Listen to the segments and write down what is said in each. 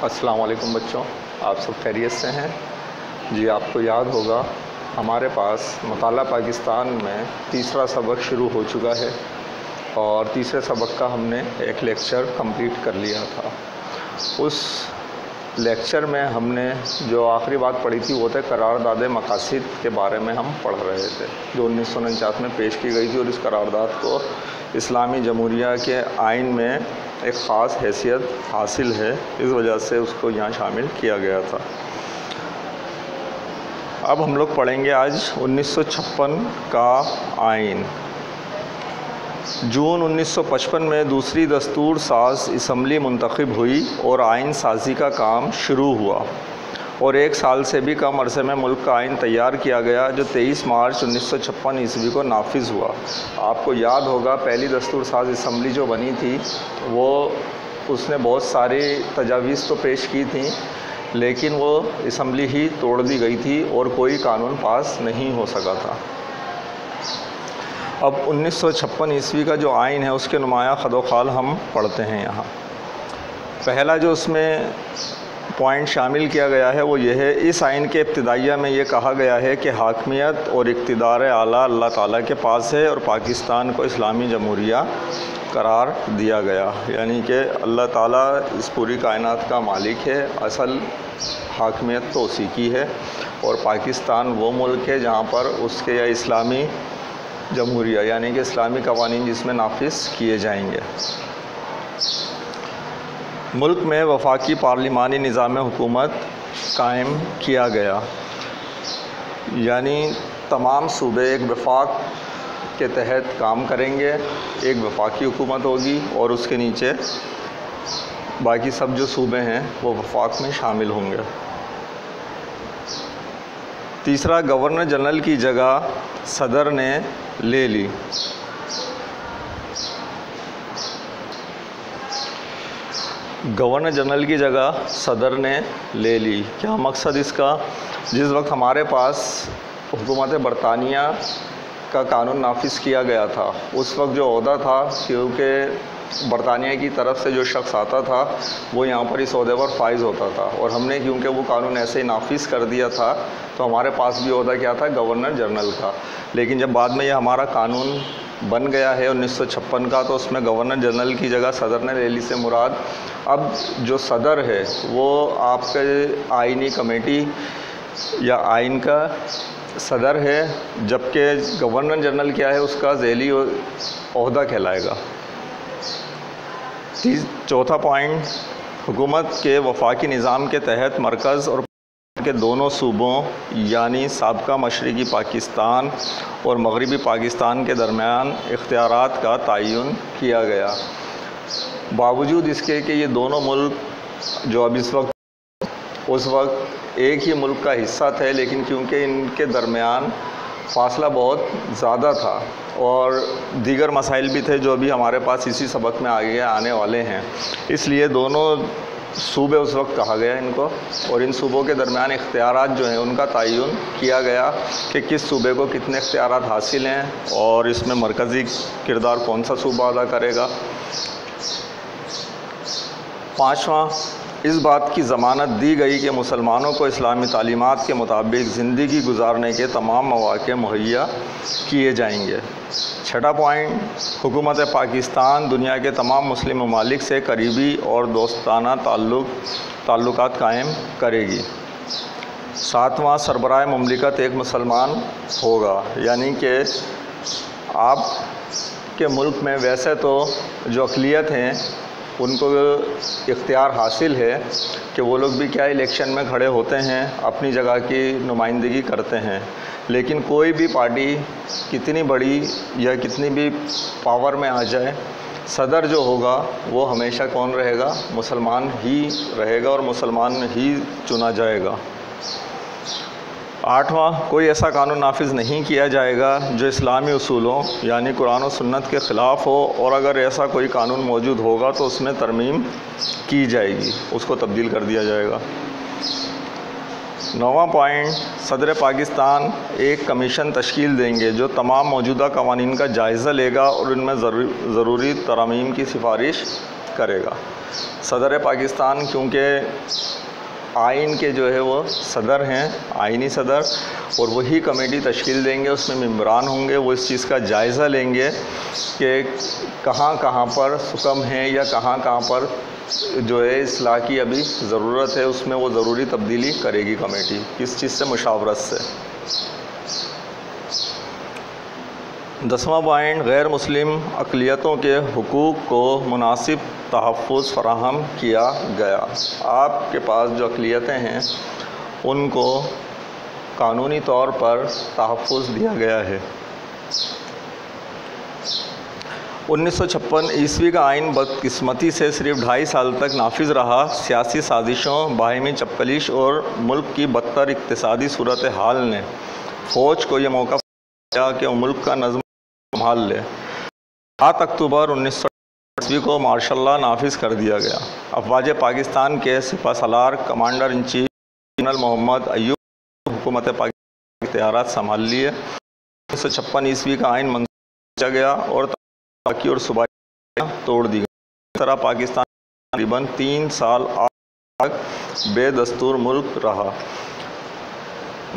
अस्सलाम वालेकुम बच्चों, आप सब खैरियत से हैं जी। आपको याद होगा हमारे पास मुताला पाकिस्तान में तीसरा सबक शुरू हो चुका है और तीसरे सबक का हमने एक लेक्चर कंप्लीट कर लिया था। उस लेक्चर में हमने जो आखिरी बात पढ़ी थी वो थे करारदाद मकासिद के बारे में हम पढ़ रहे थे, जो 1949 में पेश की गई थी और इस करारदाद को इस्लामी जमहूरिया के आइन में एक ख़ास हैसियत हासिल है, इस वजह से उसको यहाँ शामिल किया गया था। अब हम लोग पढ़ेंगे आज 1956 का आइन। जून 1955 में दूसरी दस्तूर साज असम्बली मुंतखब हुई और आइन साजी का काम शुरू हुआ और 1 साल से भी कम अरसे में मुल्क का आइन तैयार किया गया, जो 23 मार्च 1956 ईस्वी को नाफिज हुआ। आपको याद होगा पहली दस्तूर साज असम्बली जो बनी थी वो उसने बहुत सारी तजावीज़ तो पेश की थी, लेकिन वो असम्बली ही तोड़ दी गई थी और कोई कानून पास नहीं हो सका था। अब 1956 ईस्वी का जो आइन है उसके नुमाया खदोखाल हम पढ़ते हैं। यहाँ पहला जो उसमें पॉइंट शामिल किया गया है वो ये है, इस आइन के इब्तिदाइया में ये कहा गया है कि हाकमियत और इक़्तिदार आला अल्लाह ताला के पास है और पाकिस्तान को इस्लामी जमहूरिया करार दिया गया, यानी कि अल्लाह ताला इस पूरी कायनात का मालिक है, असल हाकमियत तो उसी की है और पाकिस्तान वो मुल्क है जहाँ पर उसके या इस्लामी जमहूरिया यानी कि इस्लामी कवानीन जिसमें नाफिज किए जाएंगे। मुल्क में वफाकी पार्लिमानी निज़ाम हुकूमत कायम किया गया, यानी तमाम सूबे एक वफाक के तहत काम करेंगे, एक वफाकी हुकूमत होगी और उसके नीचे बाकी सब जो सूबे हैं वो वफाक में शामिल होंगे। तीसरा, गवर्नर जनरल की जगह सदर ने ले ली। गवर्नर जनरल की जगह सदर ने ले ली। क्या मकसद इसका? जिस वक्त हमारे पास हुकूमत बरतानिया का कानून नाफिज किया गया था उस वक्त जो ओहदा था, क्योंकि बरतानिया की तरफ से जो शख्स आता था वो यहाँ पर इस ओहदे पर फाइज होता था और हमने क्योंकि वो कानून ऐसे ही नाफिज कर दिया था तो हमारे पास भी ओहदा क्या था, गवर्नर जनरल का। लेकिन जब बाद में ये हमारा कानून बन गया है 1956 का, तो उसमें गवर्नर जनरल की जगह सदर ने ले ली से मुराद अब जो सदर है वो आपके आइनी कमेटी या आइन का सदर है, जबकि गवर्नर जनरल क्या है, उसका ज़ैली ओहदा कहलाएगा। चौथा पॉइंट, हुकूमत के वफाकी निज़ाम के तहत मरकज़ और के दोनों सूबों यानी साबका मशरक़ी पाकिस्तान और मगरबी पाकिस्तान के दरमियान इख्तियारात का तयन किया गया। बावजूद इसके कि ये दोनों मुल्क जो अब इस वक्त उस वक्त एक ही मुल्क का हिस्सा थे, लेकिन क्योंकि इनके दरमियान फ़ासला बहुत ज़्यादा था और दीगर मसाइल भी थे जो अभी हमारे पास इसी सबक में आगे आने वाले हैं, इसलिए दोनों सूबे उस वक्त कहा गया इनको और इन सूबों के दरमियान इख्तियारात जो हैं उनका तयन किया गया कि किस सूबे को कितने इख्तियारात हासिल हैं और इसमें मरकज़ी किरदार कौन सा सूबा अदा करेगा। पाँचवां, इस बात की ज़मानत दी गई कि मुसलमानों को इस्लामी तालीमात के मुताबिक ज़िंदगी गुजारने के तमाम मौक़े मुहैया किए जाएंगे। छठा पॉइंट, हुकूमत पाकिस्तान दुनिया के तमाम मुस्लिम ममालिक से करीबी और दोस्ताना ताल्लुकात कायम करेगी। सातवां, सरबराह मुमलिकत एक मुसलमान होगा, यानी कि आप के मुल्क में वैसे तो जो अक़लियत हैं उनको इख्तियार हासिल है कि वो लोग भी क्या इलेक्शन में खड़े होते हैं, अपनी जगह की नुमाइंदगी करते हैं, लेकिन कोई भी पार्टी कितनी बड़ी या कितनी भी पावर में आ जाए, सदर जो होगा वो हमेशा कौन रहेगा, मुसलमान ही रहेगा और मुसलमान ही चुना जाएगा। आठवां, कोई ऐसा कानून नाफिज नहीं किया जाएगा जो इस्लामी उसूलों यानी कुरान और सुन्नत के ख़िलाफ़ हो और अगर ऐसा कोई कानून मौजूद होगा तो उसमें तरमीम की जाएगी, उसको तब्दील कर दिया जाएगा। नौवां पॉइंट, सदर पाकिस्तान एक कमीशन तश्कील देंगे जो तमाम मौजूदा कवानीन का जायज़ा लेगा और इनमें ज़रूरी तरमीम की सिफारिश करेगा। सदर पाकिस्तान क्योंकि आइन के जो है वो सदर हैं, आइनी सदर, और वही कमेटी तश्कील देंगे, उसमें मेंबरान होंगे। वो इस चीज़ का जायज़ा लेंगे कि कहाँ कहाँ पर सुकम है या कहाँ कहाँ पर जो है इस्लाह की अभी ज़रूरत है, उसमें वो ज़रूरी तब्दीली करेगी कमेटी। किस चीज़ से? मुशावरत से। 10वां पॉइंट, गैर मुस्लिम अक़लियतों के हुकूक़ को मुनासिब तहफ़्फ़ुज़ फ़राहम किया गया। आपके पास जो अक़लियतें हैं उनको कानूनी तौर पर तहफ़्फ़ुज़ दिया गया है। 1956 ईस्वी का आइन बदकिस्मती से सिर्फ 2.5 साल तक नाफिज रहा। सियासी साजिशों, बाहिमी चपकलिश और मुल्क की बदतर इक़्तिसादी सूरत हाल ने फ़ौज को यह मौका दिया कि वो मुल्क का नज़्म संभाल ले। 7 अक्टूबर 1960 ईस्वी को मार्शल लॉ नाफिज कर दिया गया। अफ़वाज पाकिस्तान के सिपह सलार commander in chief general Mohammad Ayub हुकूमत पाकिस्तान के इख्तियारात संभाल लिए। 1956 ईस्वी का आइन मंजूर किया गया और बाकी और सूबाई तोड़ दी गई। इस तरह पाकिस्तान तकरीबन 3 साल तक बेदस्तूर मुल्क रहा।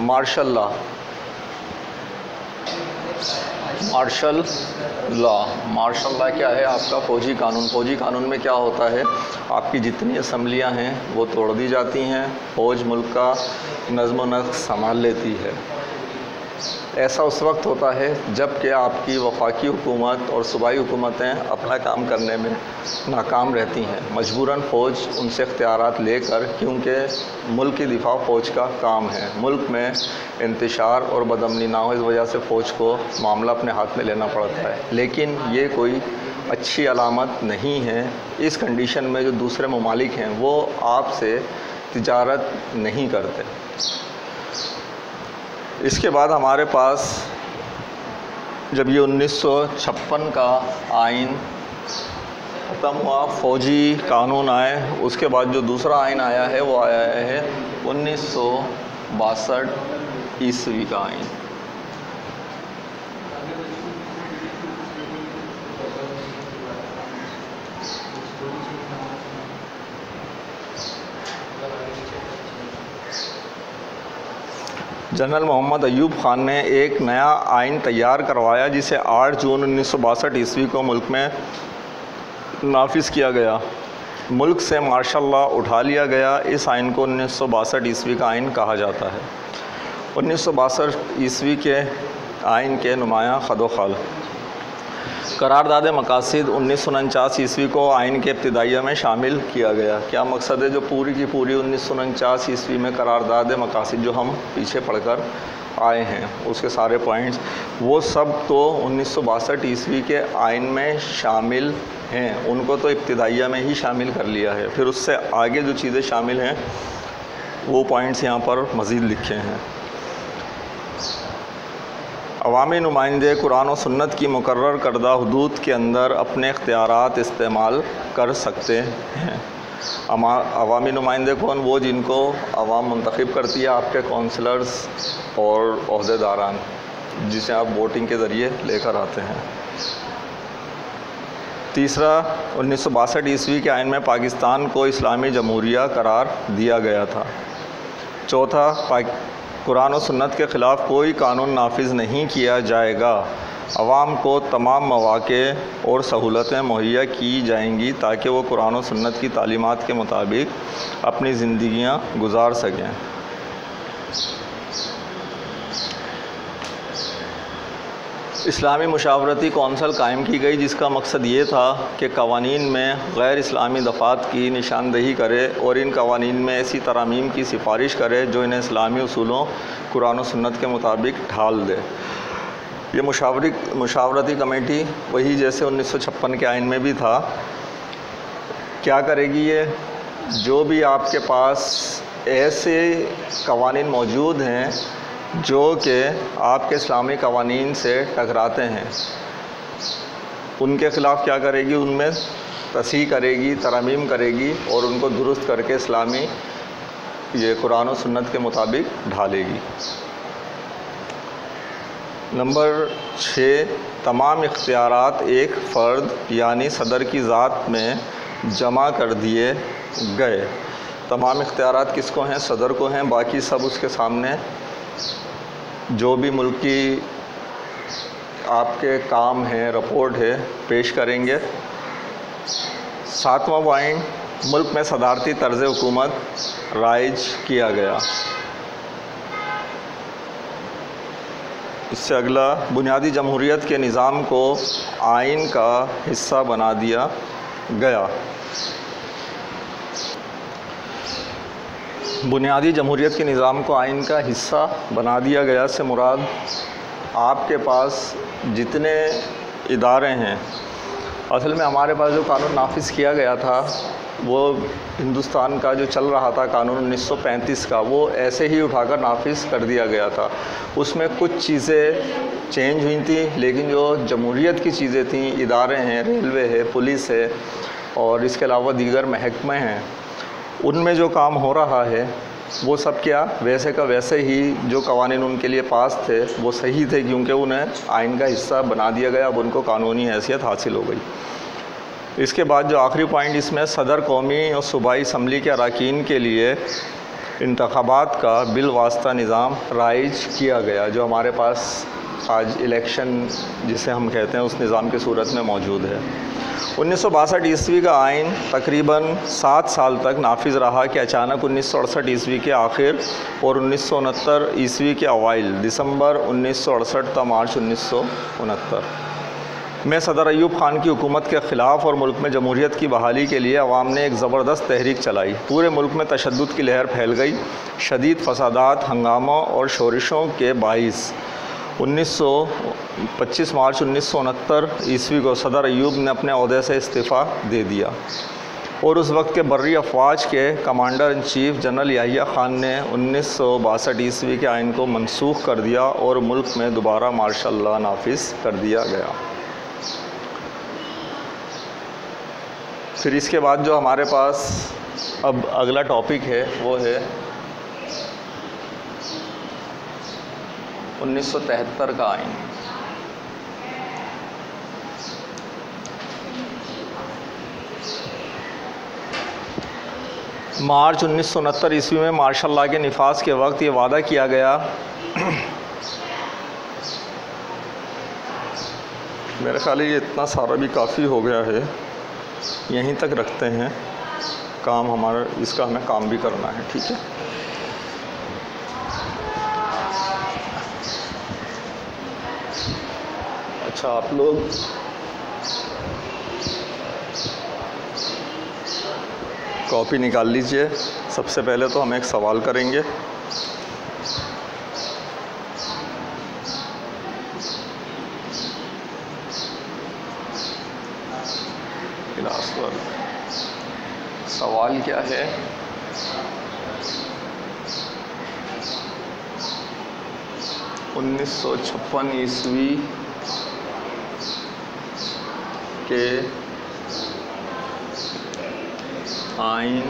मार्शल लॉ क्या है? आपका फ़ौजी कानून। फ़ौजी कानून में क्या होता है? आपकी जितनी असम्बलियाँ हैं वो तोड़ दी जाती हैं, फ़ौज मुल्क का नज़्म व नस्क़ संभाल लेती है। ऐसा उस वक्त होता है जब कि आपकी वफाकी हुकूमत और सूबाई हुकूमतें अपना काम करने में नाकाम रहती हैं। मजबूरन फ़ौज उनसे इख्तियारात लेकर, क्योंकि मुल्क की दिफा फ़ौज का काम है, मुल्क में इंतशार और बदअमनी ना हो, इस वजह से फ़ौज को मामला अपने हाथ में लेना पड़ता है। लेकिन ये कोई अच्छी अलामत नहीं है। इस कंडीशन में जो दूसरे ममालिक हैं वो आपसे तिजारत नहीं करते। इसके बाद हमारे पास जब ये 1956 का आइन ख़त्म हुआ, फ़ौजी कानून आए, उसके बाद जो दूसरा आइन आया है वो आया है 1962 ईस्वी का आइन। जनरल मोहम्मद अय्यूब ख़ान ने एक नया आइन तैयार करवाया जिसे 8 जून 1962 ईस्वी को मुल्क में नाफिज किया गया। मुल्क से मार्शल लॉ उठा लिया गया। इस आइन को 1962 ईस्वी का आइन कहा जाता है। 1962 ईस्वी के आइन के नुमायाँ खदोखाल। करारदाद मकासिद 1949 ईस्वी को आइन के इब्तिदाइया में शामिल किया गया। क्या मकसद है? जो पूरी की पूरी 1949 ईस्वी में करारदाद मकासिद जो हम पीछे पढ़कर आए हैं उसके सारे पॉइंट्स वो सब तो 1962 ईस्वी के आइन में शामिल हैं, उनको तो इब्तिदाइया में ही शामिल कर लिया है। फिर उससे आगे जो चीज़ें शामिल हैं वो पॉइंट्स यहाँ पर मज़ीद लिखे हैं। अवामी नुमाइंदे कुरान और सुन्नत की मुकर्रर करदा हुदूद के अंदर अपने इख्तियारात इस्तेमाल कर सकते हैं। अवामी नुमाइंदे कौन? वो जिनको अवाम मुंतखब करती है, आपके काउंसलर्स और ओहदेदारान, जिसे आप वोटिंग के ज़रिए लेकर आते हैं। तीसरा, 1962 ईस्वी के आइन में पाकिस्तान को इस्लामी जमहूरिया करार दिया गया था। चौथा, कुरान और सुन्नत के ख़िलाफ़ कोई कानून नाफिज नहीं किया जाएगा। अवाम को तमाम मौक़े और सहूलतें मुहैया की जाएंगी ताकि वो कुरान और सुन्नत की तालीमात के मुताबिक अपनी ज़िंदगियां गुजार सकें। इस्लामी मुशावरती कौंसल कायम की गई जिसका मकसद ये था कि कवानीन में गैर इस्लामी दफ़ात की निशानदही करे और इन कवानीन में ऐसी तरामीम की सिफारिश करे जो इन्हें इस्लामी उसूलों कुरान और सुन्नत के मुताबिक ढाल दे। ये मुशावरती कमेटी वही जैसे 1956 के आइन में भी था। क्या करेगी ये? जो भी आपके पास ऐसे कवानीन मौजूद हैं जो कि आपके इस्लामी कवानीन से टकराते हैं, उनके ख़िलाफ़ क्या करेगी? उनमें तसीह करेगी, तरामीम करेगी और उनको दुरुस्त करके इस्लामी ये कुरान और सुन्नत के मुताबिक ढालेगी। नंबर 6, तमाम इख्तियारात एक फ़र्द यानी सदर की ज़ात में जमा कर दिए गए। तमाम इख्तियारात किसको हैं? सदर को हैं। बाकी सब उसके सामने जो भी मुल्की आपके काम हैं, रिपोर्ट है, पेश करेंगे। 7वां पॉइंट, मुल्क में सदारती तर्ज़ हुकूमत राइज किया गया। इससे अगला, बुनियादी जमहूरियत के निज़ाम को आइन का हिस्सा बना दिया गया। बुनियादी जमहूरियत के निज़ाम को आइन का हिस्सा बना दिया गया से मुराद आपके पास जितने इदारे हैं, असल में हमारे पास जो कानून नाफिज किया गया था वो हिंदुस्तान का जो चल रहा था कानून 1935 का, वो ऐसे ही उठाकर नाफिज कर दिया गया था। उसमें कुछ चीज़ें चेंज हुई थी, लेकिन जो जमहूरियत की चीज़ें थीं, इदारे हैं, रेलवे है, पुलिस है और इसके अलावा दीगर महकमे हैं, उनमें जो काम हो रहा है वो सब क्या वैसे का वैसे ही जो कवानीन उनके लिए पास थे वो सही थे, क्योंकि उन्हें आइन का हिस्सा बना दिया गया। अब उनको कानूनी हैसियत हासिल हो गई। इसके बाद जो आखिरी पॉइंट इसमें, सदर कौमी और सूबाई असम्बली के अरकान के लिए इंतखाबात का बिल वास्ता निज़ाम राइज किया गया, जो हमारे पास आज इलेक्शन जिसे हम कहते हैं उस निज़ाम की सूरत में मौजूद है। 1962 ईस्वी का आइन तकरीबन 7 साल तक नाफिज रहा कि अचानक 1968 ईस्वी के आखिर और 1969 ईस्वी के अवाइल, दिसंबर 1968 था मार्च 1969 में सदर अयूब ख़ान की हुकूमत के ख़िलाफ़ और मुल्क में जमहूरियत की बहाली के लिए अवाम ने एक ज़बरदस्त तहरीक चलाई। पूरे मुल्क में तशद्दुद की लहर फैल गई। शदीद फसादात, हंगामा और शोरिशों के बाइस 25 मार्च 1969 ईस्वी को सदर अयूब ने अपने ओहदे से इस्तीफ़ा दे दिया और उस वक्त के बर्री अफवाज के commander in chief general Yahya Khan ने 1962 ईस्वी के आइन को मनसूख कर दिया और मुल्क में दोबारा मार्शल लॉ नाफिज कर दिया गया। फिर इसके बाद जो हमारे पास अब अगला टॉपिक है वो है 1973 का आइन। मार्च 1969 ईस्वी में मार्शल लॉ के निफाज के वक्त ये वादा किया गया मेरे ख्याल ये इतना सारा भी काफ़ी हो गया है, यहीं तक रखते हैं काम हमारा, इसका हमें काम भी करना है, ठीक है। अच्छा, आप लोग कॉपी निकाल लीजिए। सबसे पहले तो हम एक सवाल करेंगे। क्लास वर्क सवाल क्या है? उन्नीस 1956 ईस्वी के आइन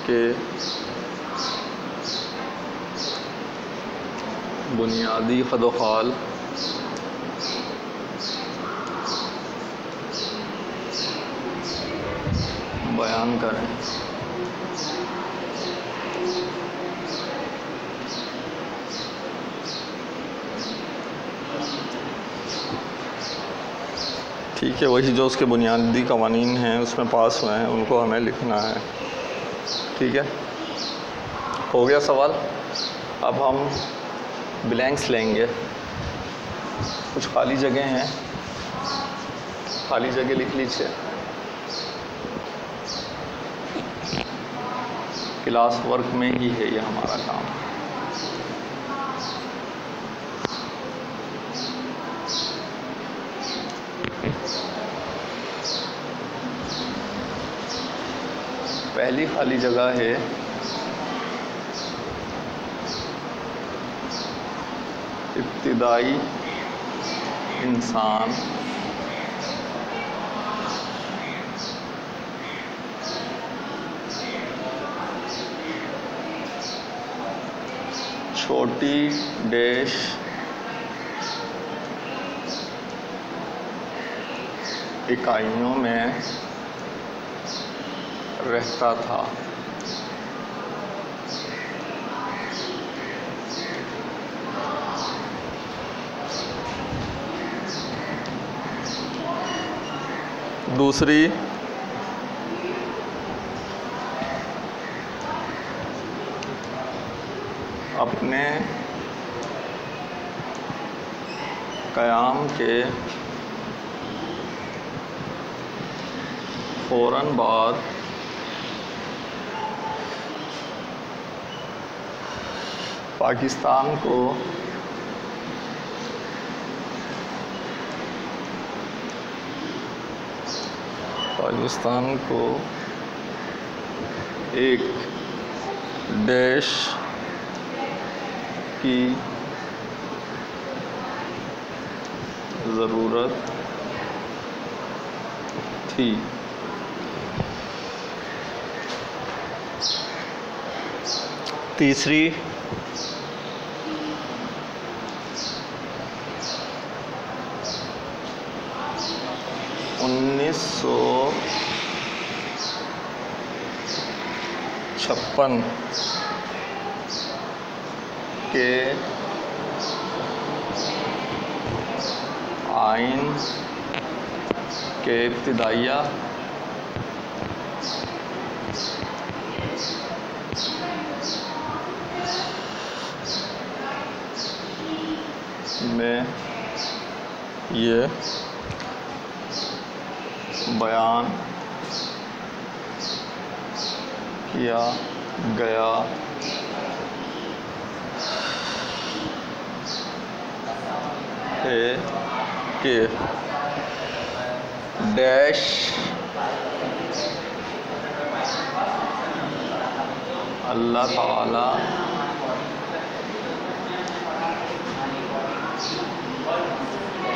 के बुनियादी खदोखाल बयान करें। ठीक है, वही जो उसके बुनियादी कवानीन हैं उसमें पास हुए हैं उनको हमें लिखना है, ठीक है। हो गया सवाल। अब हम ब्लैंक्स लेंगे, कुछ खाली जगह हैं, खाली जगह लिख लीजिए। क्लास वर्क में ही है ये हमारा काम। पहली खाली जगह है इब्तिदाई इंसान छोटी डैश इकाइयों में रहता था। दूसरी, अपने क़याम के फ़ौरन बाद पाकिस्तान को एक देश की ज़रूरत थी। तीसरी, उन्नीस सौ 56 के आइन के इब्तिदाइया में ये बयान किया गया है कि डैश अल्लाह ताला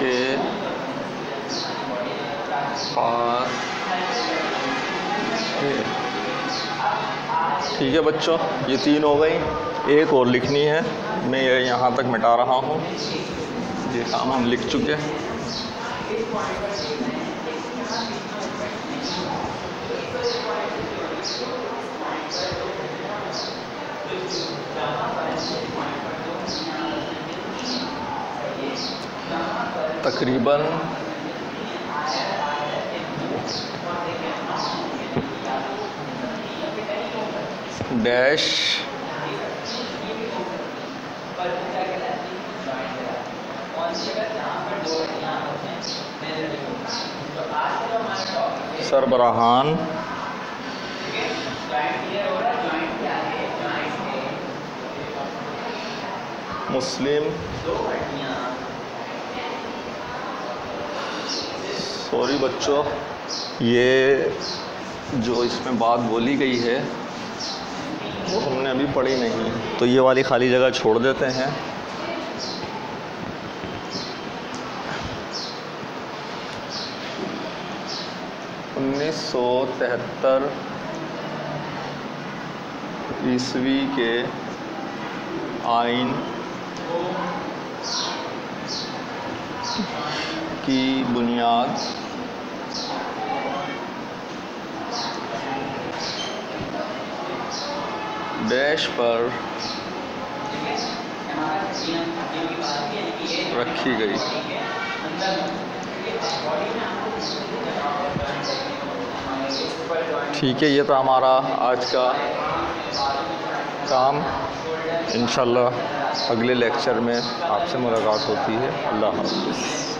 के पास है। ठीक है बच्चों, ये 3 हो गई। एक और लिखनी है, मैं ये यहाँ तक मिटा रहा हूँ। ये काम हम लिख चुके। तकरीबन डैश सरबराहान मुस्लिम सॉरी बच्चों, ये जो इसमें बात बोली गई है वो हमने अभी पढ़ी नहीं, तो ये वाली खाली जगह छोड़ देते हैं। ईस्वी के आइन की बुनियाद डैश पर रखी गई। ठीक है, ये तो हमारा आज का काम। इंशाल्लाह अगले लेक्चर में आपसे मुलाकात होती है। अल्लाह हाफ़िज़।